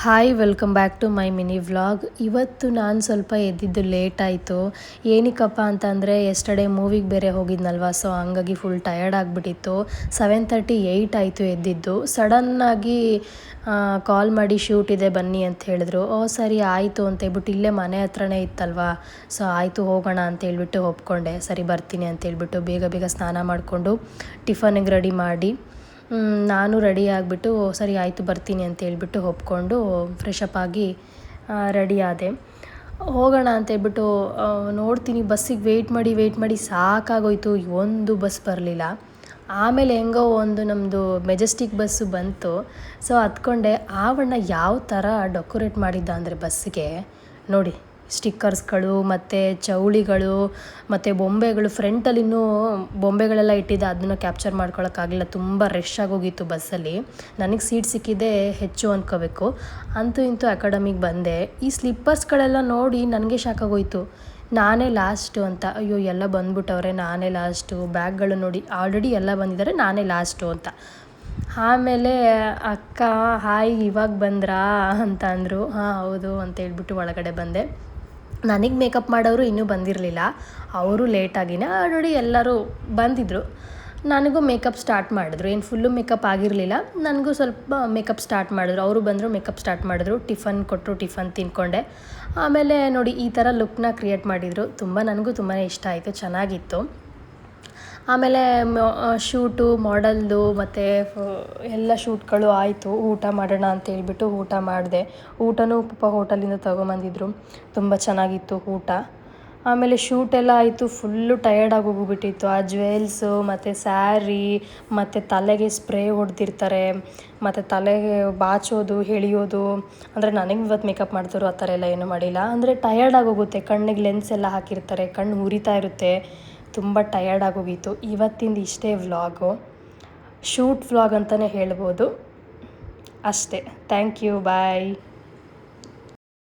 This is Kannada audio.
Hi welcome back to my mini vlog. ಇವತ್ತು ನಾನು ಸ್ವಲ್ಪ ಎದ್ದಿದ್ದು ಲೇಟ್ ಆಯಿತು. ಏನಕ್ಕಪ್ಪ ಅಂತಂದರೆ ಎಸ್ಟರ್ಡೇ ಮೂವಿಗೆ ಬೇರೆ ಹೋಗಿದ್ನಲ್ವ, ಸೊ ಹಂಗಾಗಿ ಫುಲ್ ಟಯರ್ಡ್ ಆಗಿಬಿಟ್ಟಿತ್ತು. 7:30 8 ಆಯಿತು ಎದ್ದಿದ್ದು. ಸಡನ್ನಾಗಿ ಕಾಲ್ ಮಾಡಿ ಶೂಟ್ ಇದೆ ಬನ್ನಿ ಅಂತ ಹೇಳಿದ್ರು. ಸರಿ ಆಯಿತು ಅಂತ ಹೇಳ್ಬಿಟ್ಟು ಇಲ್ಲೇ ಮನೆ ಹತ್ರನೇ ಇತ್ತಲ್ವ, ಸೊ ಆಯಿತು ಹೋಗೋಣ ಅಂತ ಹೇಳ್ಬಿಟ್ಟು ಒಪ್ಕೊಂಡೆ. ಸರಿ ಬರ್ತೀನಿ ಅಂತ ಹೇಳ್ಬಿಟ್ಟು ಬೇಗ ಬೇಗ ಸ್ನಾನ ಮಾಡಿಕೊಂಡು ಟಿಫನಿಗೆ ರೆಡಿ ಮಾಡಿ ನಾನು ರೆಡಿ ಆಗಿಬಿಟ್ಟು ಸರಿ ಆಯಿತು ಬರ್ತೀನಿ ಅಂತ ಹೇಳ್ಬಿಟ್ಟು ಒಪ್ಕೊಂಡು ಫ್ರೆಶಪ್ ಆಗಿ ರೆಡಿ ಆದೆ. ಹೋಗೋಣ ಅಂತೇಳ್ಬಿಟ್ಟು ನೋಡ್ತೀನಿ ಬಸ್ಸಿಗೆ ವೆಯ್ಟ್ ಮಾಡಿ ಸಾಕಾಗೋಯ್ತು. ಒಂದು ಬಸ್ ಬರಲಿಲ್ಲ. ಆಮೇಲೆ ಹೆಂಗೋ ಒಂದು ನಮ್ಮದು ಮೆಜೆಸ್ಟಿಕ್ ಬಸ್ಸು ಬಂತು. ಸೊ ಹತ್ಕೊಂಡೆ. ಆವಣ್ಣ ಯಾವ ಥರ ಡೆಕೋರೇಟ್ ಮಾಡಿದ್ದ ಅಂದರೆ ಬಸ್ಸಿಗೆ ನೋಡಿ, ಸ್ಟಿಕ್ಕರ್ಸ್ಗಳು ಮತ್ತು ಚೌಳಿಗಳು ಮತ್ತು ಬೊಂಬೆಗಳು, ಫ್ರಂಟಲ್ಲಿನ್ನೂ ಬೊಂಬೆಗಳೆಲ್ಲ ಇಟ್ಟಿದ್ದೆ. ಅದನ್ನು ಕ್ಯಾಪ್ಚರ್ ಮಾಡ್ಕೊಳಕ್ಕಾಗಲಿಲ್ಲ, ತುಂಬ ರಶ್ ಆಗೋಗಿತ್ತು ಬಸ್ಸಲ್ಲಿ. ನನಗೆ ಸೀಟ್ ಸಿಕ್ಕಿದ್ದೆ ಹೆಚ್ಚು ಅಂದ್ಕೋಬೇಕು. ಅಂತೂ ಇಂತೂ ಅಕಾಡೆಮಿಗೆ ಬಂದೆ. ಈ ಸ್ಲಿಪ್ಪರ್ಸ್ಗಳೆಲ್ಲ ನೋಡಿ ನನಗೆ ಶಾಕ್ ಆಗೋಯ್ತು. ನಾನೇ ಲಾಸ್ಟು ಅಂತ. ಅಯ್ಯೋ ಎಲ್ಲ ಬಂದ್ಬಿಟ್ಟವ್ರೆ, ನಾನೇ ಲಾಸ್ಟು. ಬ್ಯಾಗ್ಗಳು ನೋಡಿ ಆಲ್ರೆಡಿ ಎಲ್ಲ ಬಂದಿದ್ದಾರೆ, ನಾನೇ ಲಾಸ್ಟು ಅಂತ. ಆಮೇಲೆ ಅಕ್ಕ ಹಾಯ್ ಇವಾಗ ಬಂದ್ರಾ ಅಂತ ಅಂದರು. ಹಾಂ ಹೌದು ಅಂತ ಹೇಳ್ಬಿಟ್ಟು ಒಳಗಡೆ ಬಂದೆ. ನನಗೆ ಮೇಕಪ್ ಮಾಡೋರು ಇನ್ನೂ ಬಂದಿರಲಿಲ್ಲ, ಅವರು ಲೇಟಾಗಿನೇ ಆಲ್ರೆಡಿ ಎಲ್ಲರೂ ಬಂದಿದ್ದರು. ನನಗೂ ಮೇಕಪ್ ಸ್ಟಾರ್ಟ್ ಮಾಡಿದ್ರು. ಏನು ಫುಲ್ಲು ಮೇಕಪ್ ಆಗಿರಲಿಲ್ಲ, ನನಗೂ ಸ್ವಲ್ಪ ಮೇಕಪ್ ಸ್ಟಾರ್ಟ್ ಮಾಡಿದ್ರು. ಅವರು ಬಂದರು, ಮೇಕಪ್ ಸ್ಟಾರ್ಟ್ ಮಾಡಿದ್ರು. ಟಿಫನ್ ಕೊಟ್ಟರು, ಟಿಫನ್ ತಿಂದ್ಕೊಂಡೆ. ಆಮೇಲೆ ನೋಡಿ ಈ ಥರ ಲುಕ್ನ ಕ್ರಿಯೇಟ್ ಮಾಡಿದರು. ನನಗೂ ತುಂಬಾ ಇಷ್ಟ ಆಯಿತು, ಚೆನ್ನಾಗಿತ್ತು. ಆಮೇಲೆ ಶೂಟು ಮಾಡೆಲ್ದು ಮತ್ತು ಎಲ್ಲ ಶೂಟ್ಗಳು ಆಯಿತು. ಊಟ ಮಾಡೋಣ ಅಂತ ಹೇಳ್ಬಿಟ್ಟು ಊಟ ಮಾಡಿದೆ. ಊಟನೂ ಪಾಪ ಹೋಟೆಲಿಂದ ತೊಗೊಂಬಂದಿದ್ರು, ತುಂಬ ಚೆನ್ನಾಗಿತ್ತು ಊಟ. ಆಮೇಲೆ ಶೂಟೆಲ್ಲ ಆಯಿತು. ಫುಲ್ಲು ಟಯರ್ಡ್ ಆಗೋಗ್ಬಿಟ್ಟಿತ್ತು. ಆ ಜ್ಯುವೆಲ್ಸು ಮತ್ತು ಸ್ಯಾರಿ ಮತ್ತು ತಲೆಗೆ ಸ್ಪ್ರೇ ಹೊಡೆದಿರ್ತಾರೆ, ಮತ್ತು ತಲೆಗೆ ಬಾಚೋದು ಎಳಿಯೋದು. ಅಂದರೆ ನನಗೆ ಇವತ್ತು ಮೇಕಪ್ ಮಾಡ್ತಾರೋ ಆ ಥರ ಎಲ್ಲ ಏನೂ ಮಾಡಿಲ್ಲ. ಅಂದರೆ ಟಯರ್ಡ್ ಆಗೋಗುತ್ತೆ, ಕಣ್ಣಿಗೆ ಲೆನ್ಸ್ ಎಲ್ಲ ಹಾಕಿರ್ತಾರೆ, ಕಣ್ಣು ಉರಿತಾ ಇರುತ್ತೆ, ತುಂಬ ಟಯರ್ಡ್ ಆಗೋಗಿತ್ತು. ಇವತ್ತಿಂದು ಇಷ್ಟೇ ವ್ಲಾಗು, ಶೂಟ್ ವ್ಲಾಗ್ ಅಂತಲೇ ಹೇಳ್ಬೋದು. ಅಷ್ಟೇ. Thank you, bye.